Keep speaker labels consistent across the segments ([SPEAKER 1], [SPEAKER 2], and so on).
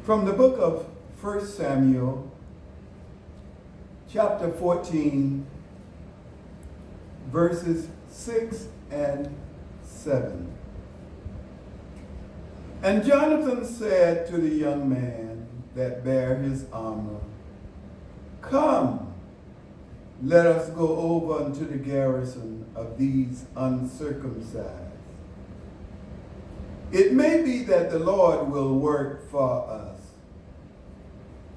[SPEAKER 1] From the book of 1 Samuel, chapter 14, verses 6 and 7. And Jonathan said to the young man that bare his armor, "Come, let us go over unto the garrison of these uncircumcised. It may be that the Lord will work for us,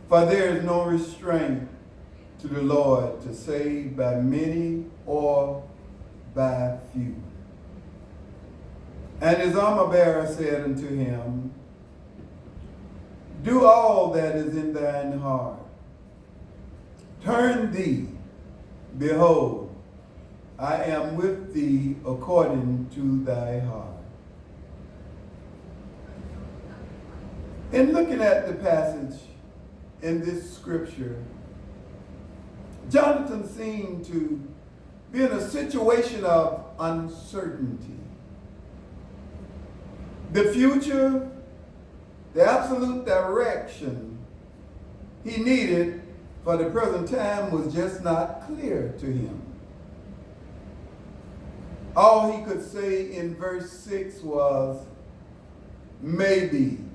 [SPEAKER 1] for there is no restraint to the Lord to save by many or by few." And his armor bearer said unto him, "Do all that is in thine heart. Turn thee, behold, I am with thee according to thy heart." In looking at the passage in this scripture, Jonathan seemed to be in a situation of uncertainty. The future, the absolute direction he needed for the present time was just not clear to him. All he could say in verse 6 was, "Maybe.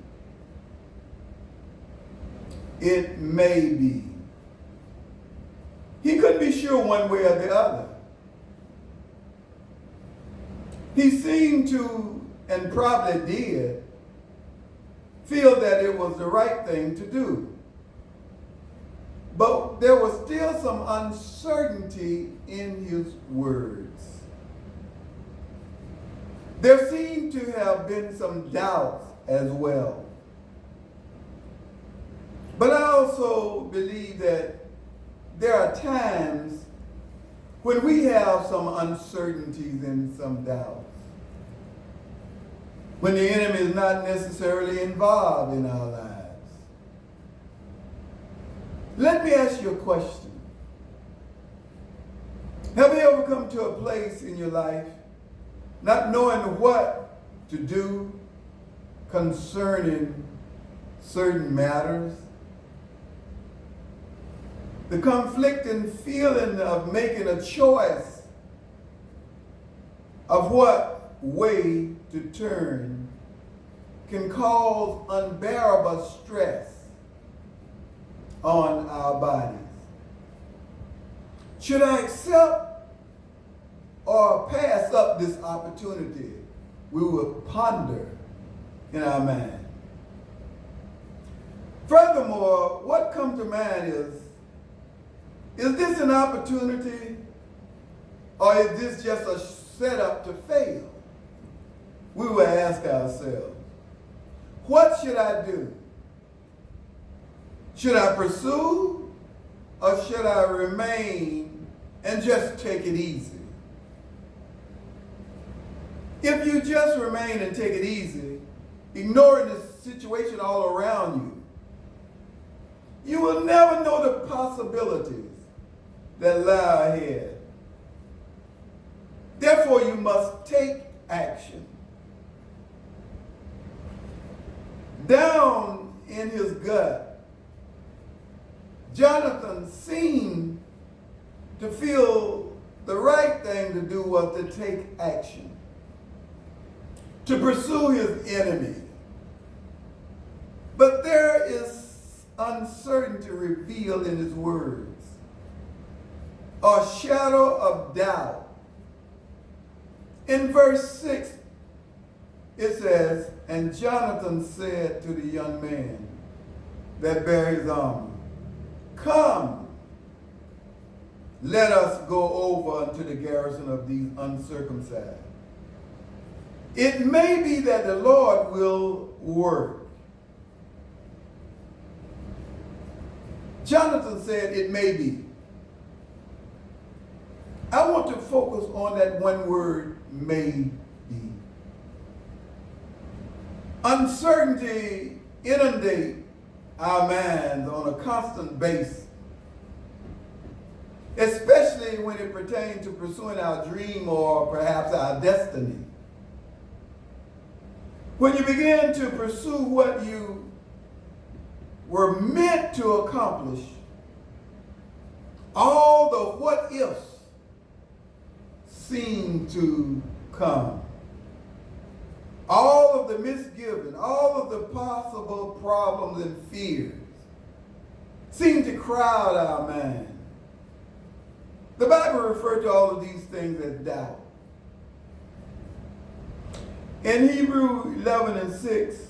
[SPEAKER 1] It may be." He couldn't be sure one way or the other. He seemed to, and probably did, feel that it was the right thing to do. But there was still some uncertainty in his words. There seemed to have been some doubts as well. But I also believe that there are times when we have some uncertainties and some doubts, when the enemy is not necessarily involved in our lives. Let me ask you a question. Have you ever come to a place in your life not knowing what to do concerning certain matters? The conflicting feeling of making a choice of what way to turn can cause unbearable stress on our bodies. Should I accept or pass up this opportunity? We will ponder in our mind. Furthermore, what comes to mind is this an opportunity, or is this just a setup to fail? We will ask ourselves, what should I do? Should I pursue, or should I remain and just take it easy? If you just remain and take it easy, ignoring the situation all around you, you will never know the possibilities that lie ahead. Therefore, you must take action. Down in his gut, Jonathan seemed to feel the right thing to do was to take action, to pursue his enemy. But there is uncertainty revealed in his words, a shadow of doubt. In verse 6, it says, "And Jonathan said to the young man that bare his armor, Come, let us go over unto the garrison of these uncircumcised. It may be that the Lord will work." Jonathan said, "It may be." I want to focus on that one word, "may be." Uncertainty inundates our minds on a constant basis, especially when it pertains to pursuing our dream or perhaps our destiny. When you begin to pursue what you were meant to accomplish all the what ifs seem to come. All of the misgivings, all of the possible problems and fears seem to crowd our mind. The Bible refers to all of these things as doubt. In Hebrews 11:6,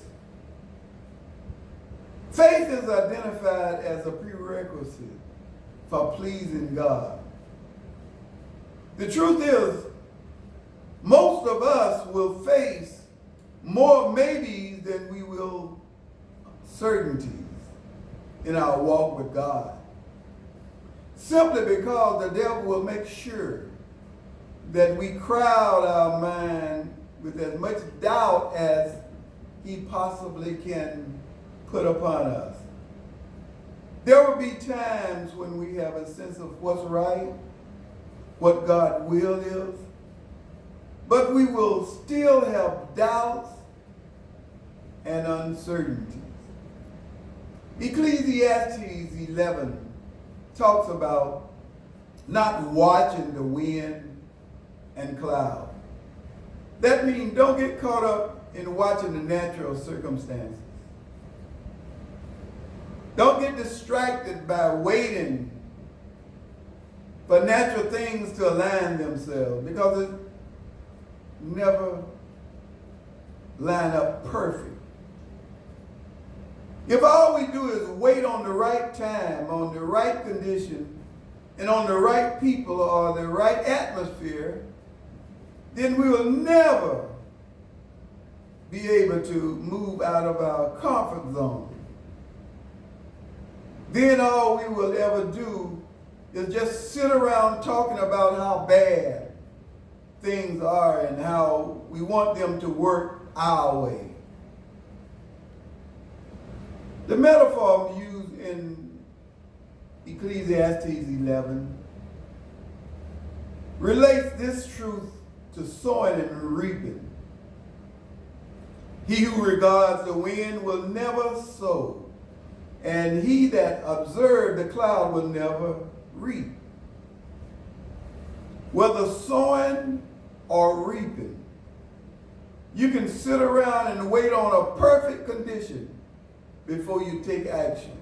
[SPEAKER 1] faith is identified as a prerequisite for pleasing God. The truth is, most of us will face more maybes than we will certainties in our walk with God. Simply because the devil will make sure that we crowd our mind with as much doubt as he possibly can put upon us. There will be times when we have a sense of what's right, what God's will is, but we will still have doubts and uncertainties. Ecclesiastes 11 talks about not watching the wind and cloud. That means don't get caught up in watching the natural circumstances. Don't get distracted by waiting for natural things to align themselves, because it never line up perfect. If all we do is wait on the right time, on the right condition, and on the right people or the right atmosphere, then we will never be able to move out of our comfort zone. Then all we will ever do is just sit around talking about how bad things are and how we want them to work our way. The metaphor used in Ecclesiastes 11 relates this truth to sowing and reaping. He who regards the wind will never sow, and he that observes the cloud will never reap. Whether sowing or reaping, you can sit around and wait on a perfect condition before you take action.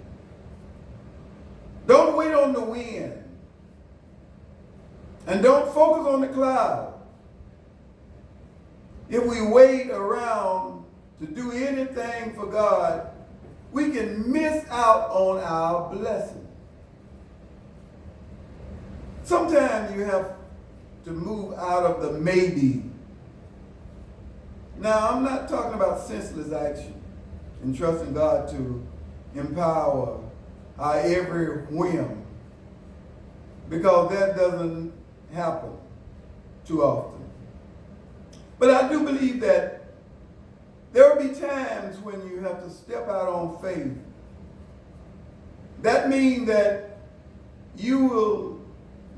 [SPEAKER 1] Don't wait on the wind, and don't focus on the cloud. If we wait around to do anything for God, we can miss out on our blessing. Sometimes you have to move out of the maybe. Now, I'm not talking about senseless action and trusting God to empower our every whim, because that doesn't happen too often. But I do believe that there will be times when you have to step out on faith. That means that you will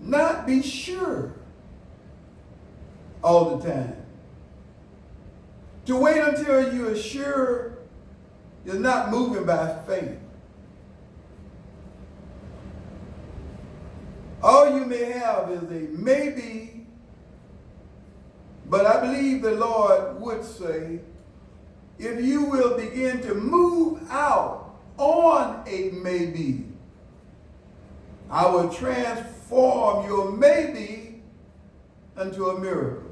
[SPEAKER 1] not be sure all the time. To wait until you are sure is not moving by faith. All you may have is a maybe, but I believe the Lord would say, if you will begin to move out on a maybe, I will transform your maybe into a miracle.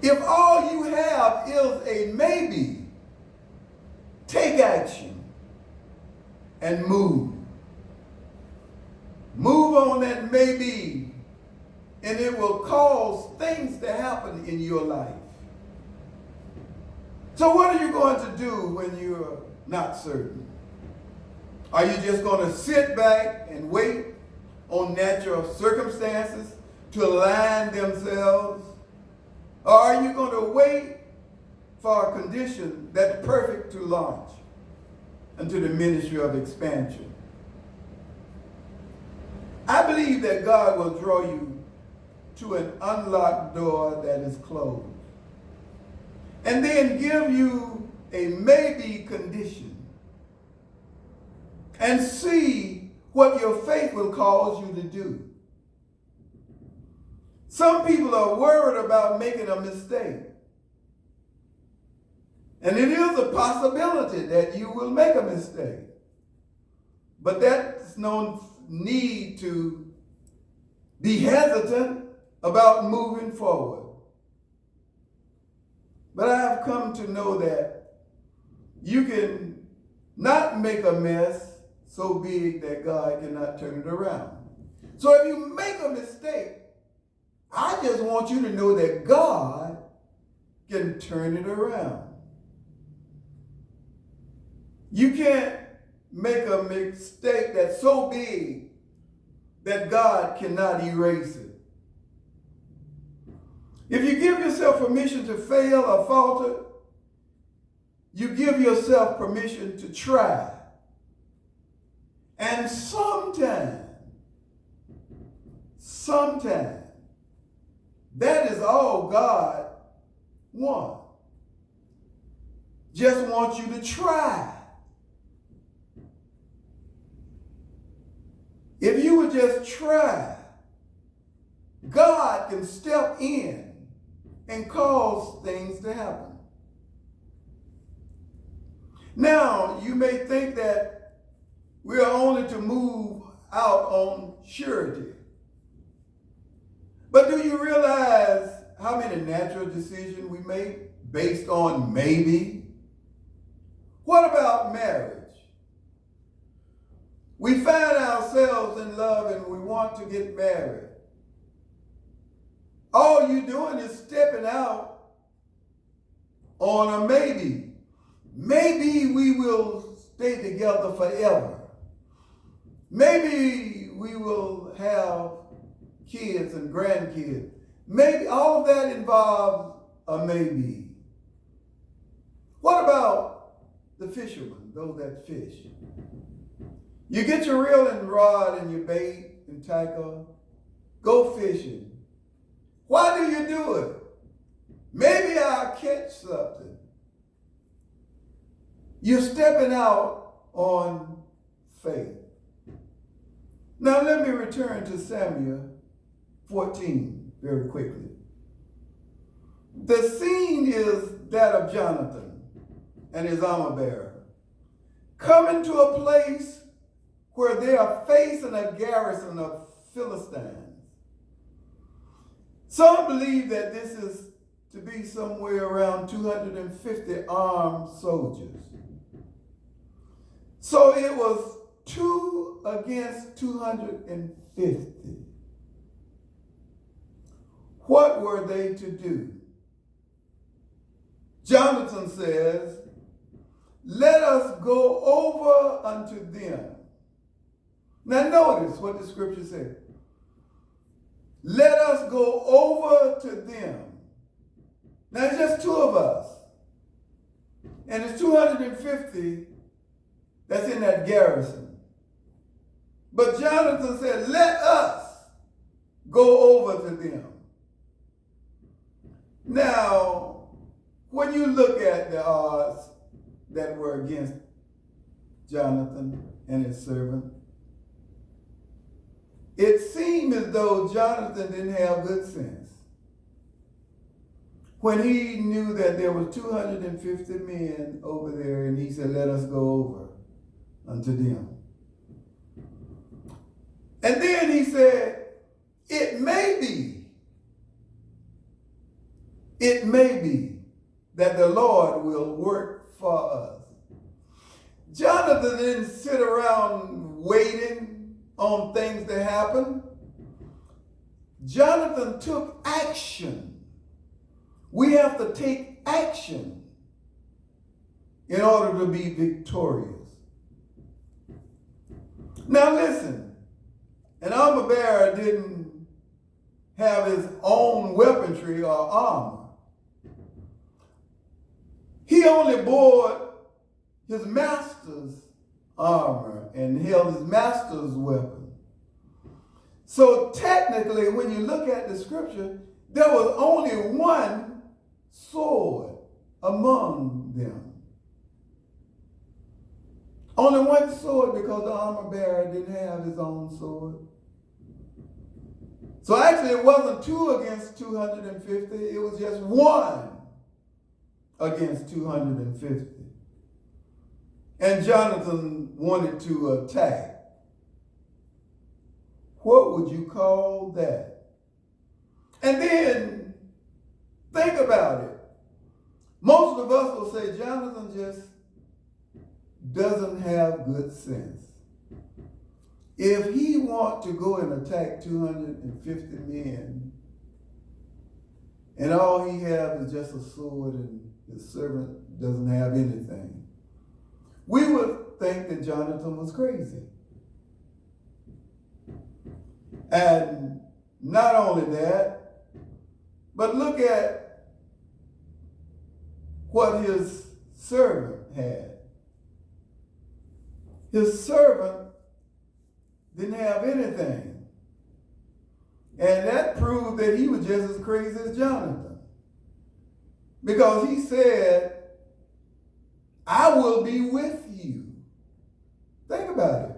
[SPEAKER 1] If all you have is a maybe, take action and move. Move on that maybe, and it will cause things to happen in your life. So what are you going to do when you're not certain? Are you just going to sit back and wait on natural circumstances to align themselves? Or are you going to wait for a condition that's perfect to launch into the ministry of expansion? I believe that God will draw you to an unlocked door that is closed, and then give you a maybe condition and see what your faith will cause you to do. Some people are worried about making a mistake. And it is a possibility that you will make a mistake. But that's no need to be hesitant about moving forward. But I have come to know that you can not make a mess so big that God cannot turn it around. So if you make a mistake, I just want you to know that God can turn it around. You can't make a mistake that's so big that God cannot erase it. If you give yourself permission to fail or falter, you give yourself permission to try. And sometime, that is all God wants. Just wants you to try. If you would just try, God can step in and cause things to happen. Now, you may think that we are only to move out on surety. But do you realize how many natural decisions we make based on maybe? What about marriage? We find ourselves in love and we want to get married. All you're doing is stepping out on a maybe. Maybe we will stay together forever. Maybe we will have kids and grandkids. Maybe all of that involves a maybe. What about the fishermen, those that fish? You get your reel and rod and your bait and tackle, go fishing. Why do you do it? Maybe I'll catch something. You're stepping out on faith. Now let me return to Samuel 14 very quickly. The scene is that of Jonathan and his armor bearer coming to a place where they are facing a garrison of Philistines. Some believe that this is to be somewhere around 250 armed soldiers. So it was 2 against 250. What were they to do? Jonathan says, "Let us go over unto them." Now notice what the scripture says. Let us go over to them. Now it's just 2 of us. And it's 250 that's in that garrison. But Jonathan said, let us go over to them. Now, when you look at the odds that were against Jonathan and his servant, it seemed as though Jonathan didn't have good sense. When he knew that there were 250 men over there, and he said, let us go over unto them. And then he said, it may be that the Lord will work for us. Jonathan didn't sit around waiting on things to happen. Jonathan took action. We have to take action in order to be victorious. Now listen, an armor bearer didn't have his own weaponry or armor. He only bore his master's armor and held his master's weapon. So technically, when you look at the scripture, there was only one sword among them. Only one sword because the armor bearer didn't have his own sword. So actually it wasn't 2 against 250, it was just 1 against 250. And Jonathan wanted to attack. What would you call that? And then think about it. Most of us will say Jonathan just doesn't have good sense. If he wants to go and attack 250 men, and all he has is just a sword and his servant doesn't have anything, we would think that Jonathan was crazy. And not only that, but look at what his servant had. His servant didn't have anything. And that proved that he was just as crazy as Jonathan. Because he said, I will be with you. Think about it.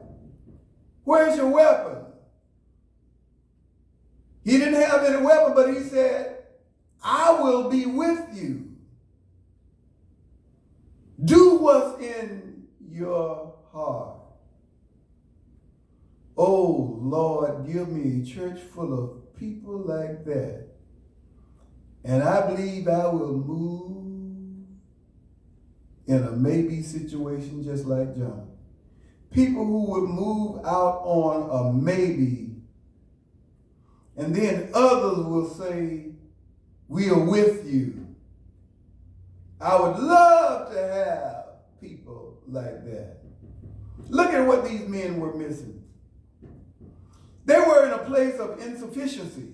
[SPEAKER 1] Where's your weapon? He didn't have any weapon, but he said, I will be with you. Do what's in your heart. Oh, Lord, give me a church full of people like that. And I believe I will move in a maybe situation just like John. People who would move out on a maybe. And then others will say, we are with you. I would love to have people like that. Look at what these men were missing. They were in a place of insufficiency.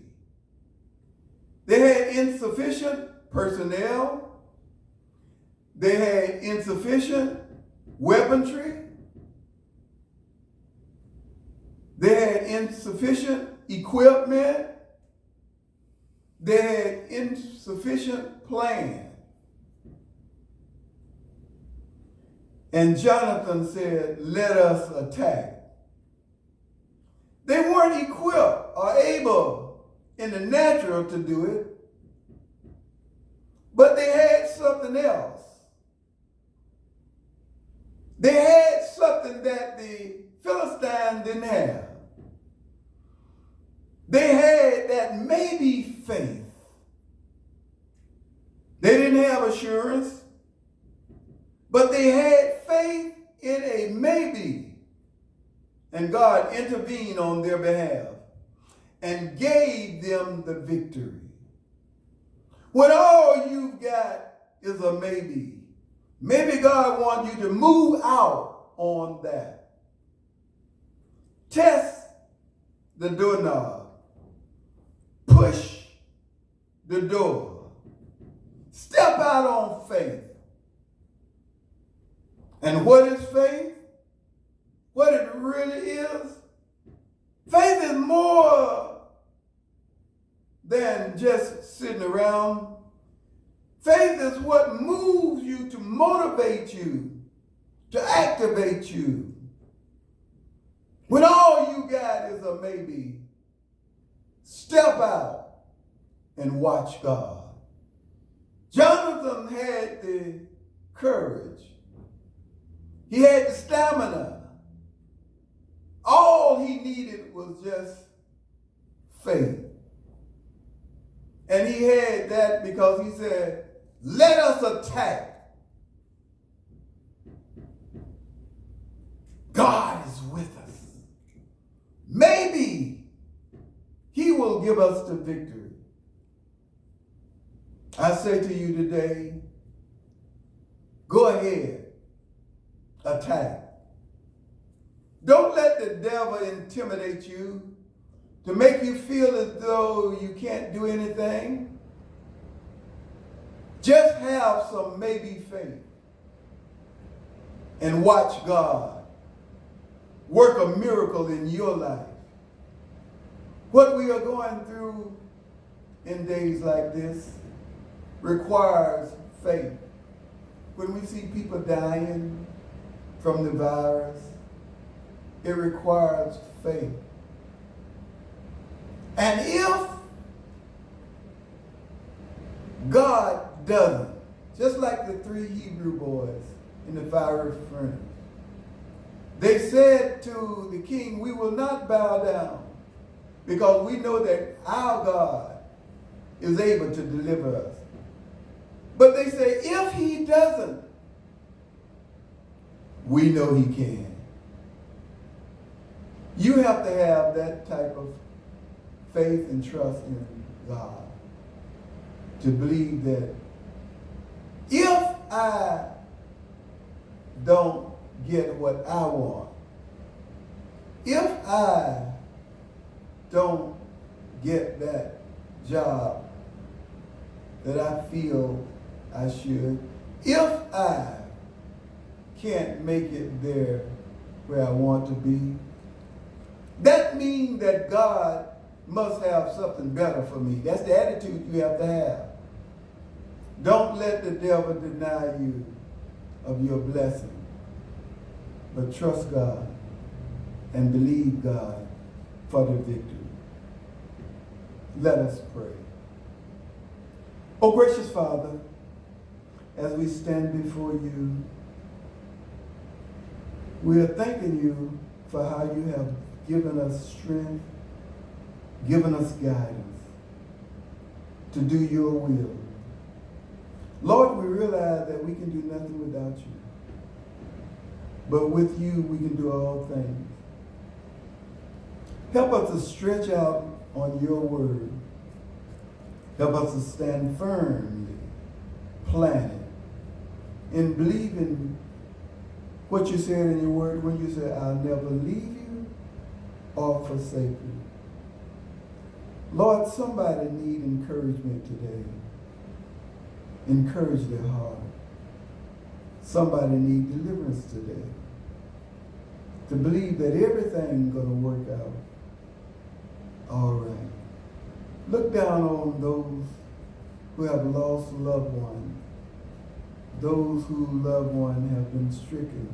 [SPEAKER 1] They had insufficient personnel. They had insufficient weaponry. They had insufficient equipment. They had insufficient plan. And Jonathan said, let us attack. They weren't equipped or able in the natural to do it, but they had something else. They had something that the Philistines didn't have. They had that maybe faith. They didn't have assurance, but they had faith in a maybe. And God intervened on their behalf and gave them the victory. When all you've got is a maybe, maybe God wants you to move out on that. Test the doorknob. Push the door. Step out on faith. And what is faith? What it really is? Faith is more than just sitting around. Faith is what moves you to motivate you, to activate you. When all you got is a maybe, step out and watch God. Jonathan had the courage. He had the stamina. All he needed was just faith. And he had that because he said, let us attack. God is with us. Maybe he will give us the victory. I say to you today, go ahead, attack. Don't let the devil intimidate you to make you feel as though you can't do anything. Just have some maybe faith and watch God work a miracle in your life. What we are going through in days like this requires faith. When we see people dying, from the virus. It requires faith. And if God doesn't, just like the 3 Hebrew boys in the fiery furnace, they said to the king, we will not bow down because we know that our God is able to deliver us. But they say, if he doesn't, we know he can. You have to have that type of faith and trust in God to believe that if I don't get what I want, if I don't get that job that I feel I should, if I can't make it there where I want to be, that means that God must have something better for me. That's the attitude you have to have. Don't let the devil deny you of your blessing, but trust God and believe God for the victory. Let us pray. Oh, gracious Father, as we stand before you, we are thanking you for how you have given us strength, given us guidance to do your will. Lord, we realize that we can do nothing without you. But with you, we can do all things. Help us to stretch out on your word. Help us to stand firmly planted and believe in what you said in your word when you said, I'll never leave you or forsake you. Lord, somebody needs encouragement today. Encourage their heart. Somebody needs deliverance today. To believe that everything's going to work out all right. Look down on those who have lost loved ones. Those whose loved ones have been stricken.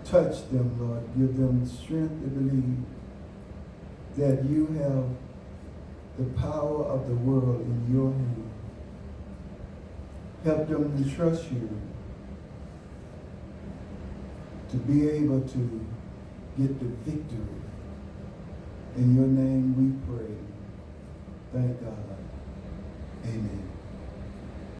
[SPEAKER 1] Touch them, Lord. Give them strength to believe that you have the power of the world in your hand. Help them to trust you, to be able to get the victory. In your name we pray. Thank God. Amen.